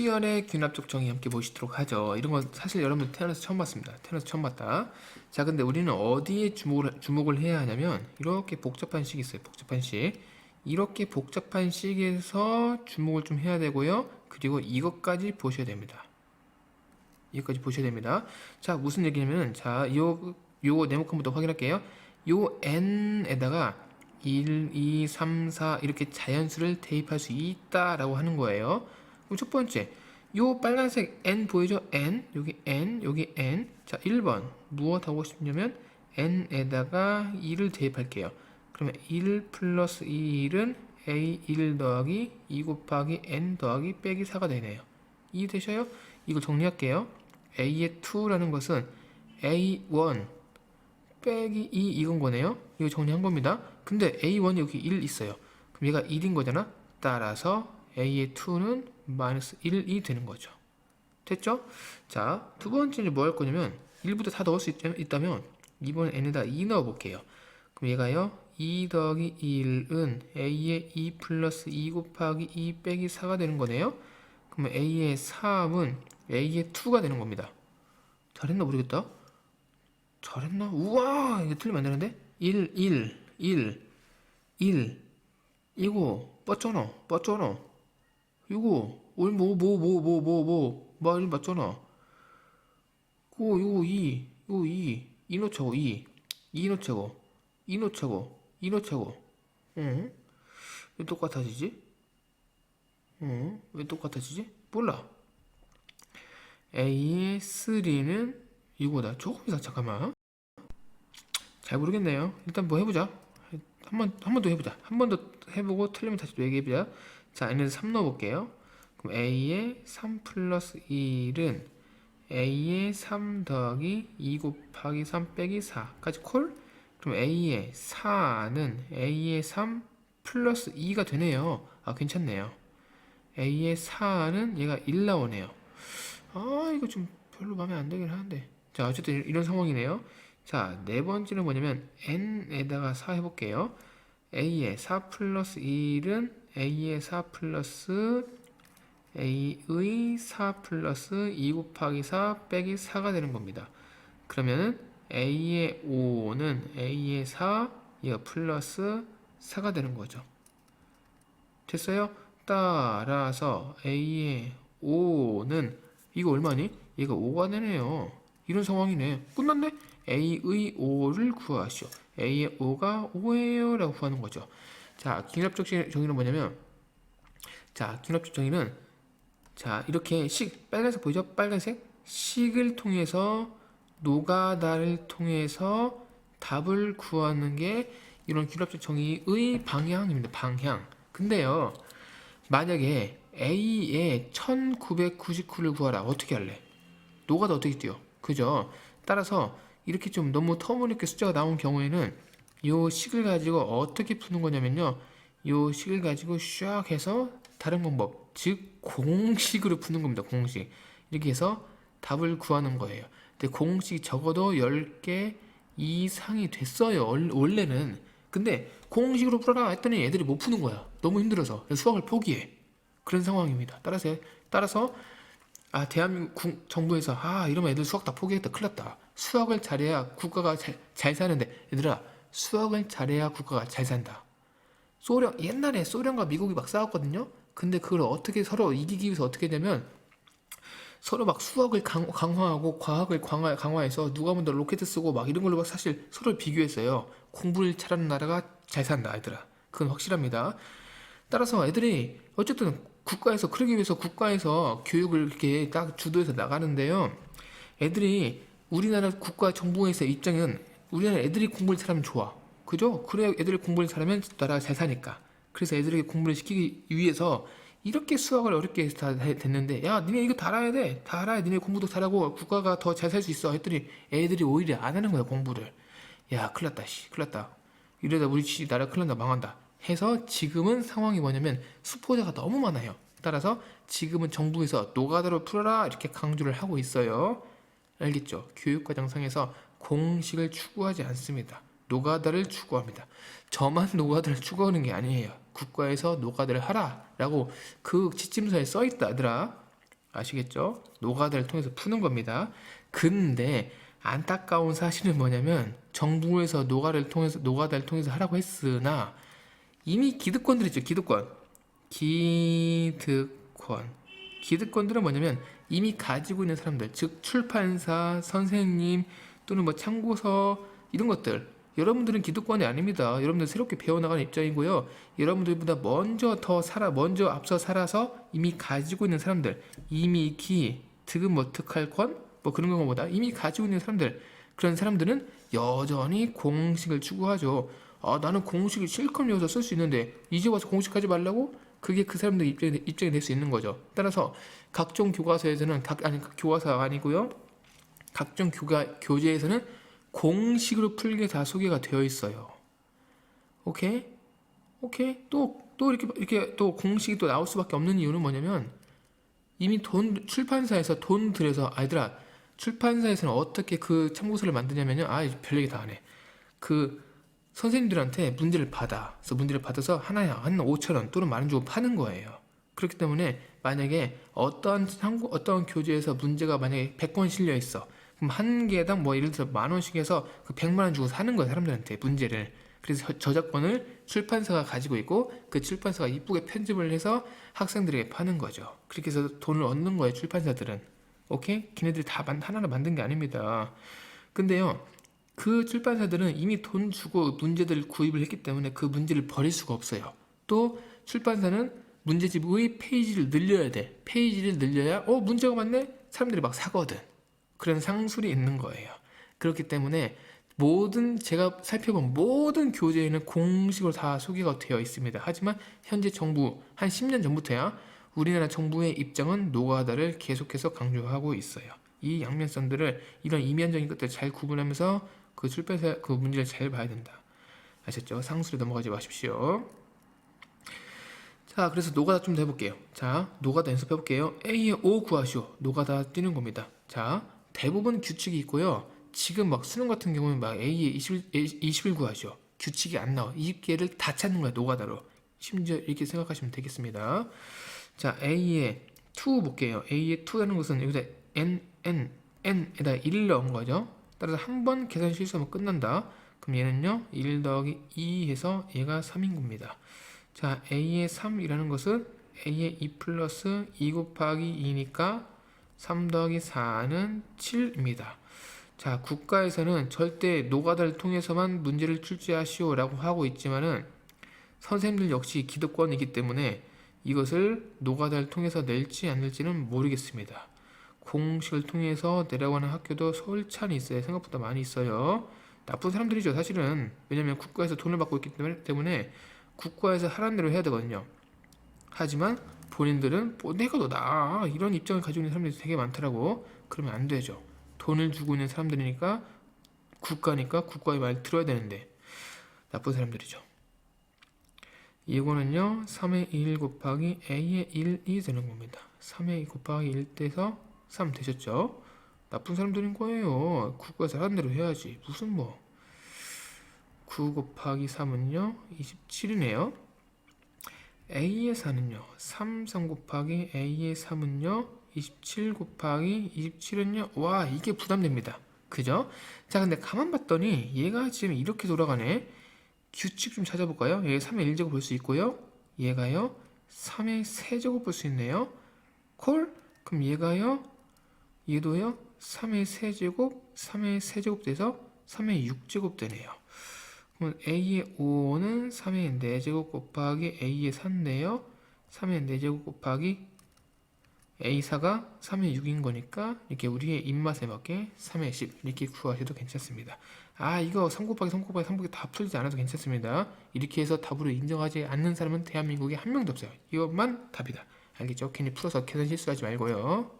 수열의 균합적 정의 함께 보시도록 하죠. 이런 건 사실 여러분들 태어나서 처음 봤습니다. 태어나서 처음 봤다. 자, 근데 우리는 어디에 주목을 해야 하냐면 이렇게 복잡한 식 있어요. 복잡한 식. 이렇게 복잡한 식에서 주목을 좀 해야 되고요. 그리고 이것까지 보셔야 됩니다. 이것까지 보셔야 됩니다. 자, 무슨 얘기냐면, 자, 요 네모칸 부터 확인할게요. 요 n에다가 1, 2, 3, 4 이렇게 자연수를 대입할 수 있다라고 하는 거예요. 그럼 첫 번째, 요 빨간색 n 보이죠? n, 여기 n, 여기 n. 자, 1번 무엇 하고 싶냐면 n에다가 2를 대입할게요. 그러면 1 플러스 1은 a1 더하기 2 곱하기 n 더하기 빼기 4가 되네요. 이해되셔요? 이거 정리할게요. a의 2라는 것은 a1 빼기 2 이건 거네요. 이거 정리한 겁니다. 근데 a1이 여기 1 있어요. 그럼 얘가 1인 거잖아. 따라서 a의 2는 마이너스 1이 되는 거죠. 됐죠? 자, 두 번째는 뭐 할 거냐면 1부터 다 넣을 수 있다면 이번엔 n에다 2 넣어 볼게요. 그럼 얘가요 2 더하기 1은 a의 2 플러스 2 곱하기 2 빼기 4가 되는 거네요. 그러면 a의 3은 a의 2가 되는 겁니다. 잘했나 모르겠다. 잘했나? 우와, 이거 틀리면 안 되는데? 1 이거 맞잖아. 이거 말 맞잖아. 이거 2 넣자고. 2 넣자고. 응? 왜 똑같아지지? 몰라. A의 3는 이거다. 조금 이상 잠깐만. 잘 모르겠네요. 일단 뭐 해보자. 한 번 더 해보자. 한 번 더 해보고 틀리면 다시 또 얘기해보자. 자, n에서 3 넣어볼게요. 그럼 a의 3 플러스 1은 a의 3 더하기 2 곱하기 3 빼기 4까지 콜? 그럼 a의 4는 a의 3 플러스 2가 되네요. 아, 괜찮네요. a의 4는 얘가 1 나오네요. 아, 이거 좀 별로 마음에 안 들긴 하는데. 자, 어쨌든 이런 상황이네요. 자, 네 번째는 뭐냐면 n에다가 4 해볼게요. a의 4 플러스 1은 a의 4 플러스 a의 4 플러스 2 곱하기 4 빼기 4가 되는 겁니다. 그러면 a의 5는 a의 4 얘가 플러스 4가 되는 거죠. 됐어요? 따라서 a의 5는 이거 얼마니? 얘가 5가 되네요. 이런 상황이네. 끝났네? a의 5를 구하시오. a의 5가 5예요 라고 구하는 거죠. 자, 기납적 정의는 뭐냐면, 자, 기납적 정의는, 자, 이렇게 빨간색 보이죠? 빨간색 식을 통해서 노가다를 통해서 답을 구하는 게 이런 기납적 정의의 방향입니다. 방향. 근데요, 만약에 a의 1999를 구하라. 어떻게 할래? 노가다 어떻게 뛰어? 그죠? 따라서 이렇게 좀 너무 터무니없게 숫자가 나온 경우에는 요 식을 가지고 어떻게 푸는 거냐면요. 요 식을 가지고 샥 해서 다른 방법, 즉 공식으로 푸는 겁니다. 공식. 이렇게 해서 답을 구하는 거예요. 근데 공식이 적어도 10개 이상이 됐어요. 원래는. 근데 공식으로 풀어라 했더니 애들이 못 푸는 거야. 너무 힘들어서. 수학을 포기해. 그런 상황입니다. 따라서 대한민국 정부에서 이러면 애들 수학 다 포기했다. 큰일 났다. 수학을 잘해야 국가가 잘 사는데 얘들아, 수학을 잘해야 국가가 잘 산다. 옛날에 소련과 미국이 막 싸웠거든요. 근데 그걸 어떻게 서로 이기기 위해서 어떻게 되면 서로 막 수학을 강화하고 과학을 강화해서 누가 먼저 로켓 쓰고 막 이런 걸로 막 사실 서로 비교했어요. 공부를 잘하는 나라가 잘 산다, 얘들아. 그건 확실합니다. 따라서 애들이 어쨌든 국가에서 그러기 위해서 국가에서 교육을 이렇게 딱 주도해서 나가는데요. 애들이 우리나라 국가 정부에서 입장은 우리나라 애들이 공부를 잘하면 좋아. 그죠? 그래야 애들이 공부를 잘하면 나라가 잘 사니까. 그래서 애들에게 공부를 시키기 위해서 이렇게 수학을 어렵게 해서 다 됐는데, 야, 니네 이거 다 알아야 돼. 다 알아야 니네 공부도 잘하고 국가가 더 잘 살 수 있어. 했더니 애들이 오히려 안 하는 거야, 공부를. 야, 큰일 났다, 큰일 났다. 이러다 우리 나라 큰일 난다, 망한다. 해서 지금은 상황이 뭐냐면 수포자가 너무 많아요. 따라서 지금은 정부에서 노가다로 풀어라 이렇게 강조를 하고 있어요. 알겠죠? 교육과정상에서 공식을 추구하지 않습니다. 노가다를 추구합니다. 저만 노가다를 추구하는 게 아니에요. 국가에서 노가다를 하라 라고 그 지침서에 써있다, 얘들아. 아시겠죠? 노가다를 통해서 푸는 겁니다. 근데 안타까운 사실은 뭐냐면 정부에서 노가다를 통해서 하라고 했으나 이미 기득권들 있죠. 기득권들은 뭐냐면 이미 가지고 있는 사람들, 즉 출판사, 선생님 또는 뭐 참고서 이런 것들. 여러분들은 기득권이 아닙니다. 여러분들 새롭게 배워나가는 입장이고요. 여러분들보다 먼저 앞서 살아서 이미 가지고 있는 사람들, 이미 득은 뭐 득할권 뭐 그런 것보다 이미 가지고 있는 사람들, 그런 사람들은 여전히 공식을 추구하죠. 아, 나는 공식을 실컷 외워서 쓸 수 있는데 이제 와서 공식하지 말라고? 그게 그 사람들 입장이 될 수 있는 거죠. 따라서 각종 교과서에서는 교과서가 아니고요. 각종 교재에서는 공식으로 풀게 다 소개가 되어 있어요. 오케이? 또 이렇게 또 공식이 또 나올 수밖에 없는 이유는 뭐냐면 이미 출판사에서 돈 들여서 아이들아, 출판사에서는 어떻게 그 참고서를 만드냐면요. 별 얘기 다 하네. 그 선생님들한테 문제를 받아서 하나에 한 5,000원 또는 10,000원 주고 파는 거예요. 그렇기 때문에 만약에 어떤 교재에서 문제가 만약에 100권 실려 있어. 그럼 한 개당 뭐 예를 들어 10,000원씩 해서 그 100만 원 주고 사는 거야, 사람들한테 문제를. 그래서 저작권을 출판사가 가지고 있고 그 출판사가 이쁘게 편집을 해서 학생들에게 파는 거죠. 그렇게 해서 돈을 얻는 거예요, 출판사들은. 오케이? 걔네들이 다 하나로 만든 게 아닙니다. 근데요, 그 출판사들은 이미 돈 주고 문제들을 구입을 했기 때문에 그 문제를 버릴 수가 없어요. 또 출판사는 문제집의 페이지를 늘려야 돼. 페이지를 늘려야 문제가 많네? 사람들이 막 사거든. 그런 상술이 있는 거예요. 그렇기 때문에 제가 살펴본 모든 교재에는 공식으로 다 소개가 되어 있습니다. 하지만 현재 정부 한 10년 전부터야 우리나라 정부의 입장은 노가다를 계속해서 강조하고 있어요. 이 양면성들을, 이런 이면적인 것들을 잘 구분하면서 그 출판사 그 문제를 잘 봐야 된다. 아셨죠? 상술에 넘어가지 마십시오. 자, 그래서 노가다 좀 더 해볼게요. 자, 노가다 연습해볼게요. A의 O 구하시오. 노가다 뛰는 겁니다. 자, 대부분 규칙이 있고요. 지금 막 수능 같은 경우는 막 A의 20을 구하시오. 규칙이 안 나와. 20개를 다 찾는 거야, 노가다로. 심지어 이렇게 생각하시면 되겠습니다. 자, A의 2 볼게요. A의 2라는 것은 여기다 n에다 1을 넣은 거죠. 따라서 한 번 계산 실수하면 끝난다. 그럼 얘는요, 1 더하기 2 해서 얘가 3인 겁니다. 자, A의 3이라는 것은 A의 2 플러스 2 곱하기 2니까 3 더하기 4는 7입니다. 자, 국가에서는 절대 노가다를 통해서만 문제를 출제하시오 라고 하고 있지만은 선생님들 역시 기득권이기 때문에 이것을 노가다를 통해서 낼지 안 낼지는 모르겠습니다. 공식을 통해서 내라고 하는 학교도 솔찬히 있어요. 생각보다 많이 있어요. 나쁜 사람들이죠, 사실은. 왜냐면 국가에서 돈을 받고 있기 때문에 국가에서 하라는 대로 해야 되거든요. 하지만 본인들은 내가 더 나아, 이런 입장을 가지고 있는 사람들이 되게 많더라고. 그러면 안 되죠. 돈을 주고 있는 사람들이니까, 국가니까 국가의 말 들어야 되는데 나쁜 사람들이죠. 이거는요, 3의 1 곱하기 A의 1이 되는 겁니다. 3의 2 곱하기 1 돼서 3 되셨죠? 나쁜 사람들인 거예요. 국가에서 하라는 대로 해야지. 무슨 9 곱하기 3은요 27이네요. A의 4는요 3 곱하기 A의 3은요 27 곱하기 27은요 와, 이게 부담됩니다. 그죠? 자, 근데 가만 봤더니 얘가 지금 이렇게 돌아가네. 규칙 좀 찾아볼까요? 얘 3의 1제곱 볼 수 있고요. 얘가요 3의 세제곱 볼 수 있네요. 그럼 얘도요 3의 세제곱 돼서 3의 6제곱 되네요. 그럼 A의 5는 3의 4제곱 곱하기 A의 4인데요. 3의 4제곱 곱하기 A4가 3의 6인 거니까 이렇게 우리의 입맛에 맞게 3의 10 이렇게 구하셔도 괜찮습니다. 이거 3 곱하기 3 곱하기 3 곱하기 다 풀지 않아도 괜찮습니다. 이렇게 해서 답으로 인정하지 않는 사람은 대한민국에 한 명도 없어요. 이것만 답이다. 알겠죠? 괜히 풀어서 계산 실수하지 말고요.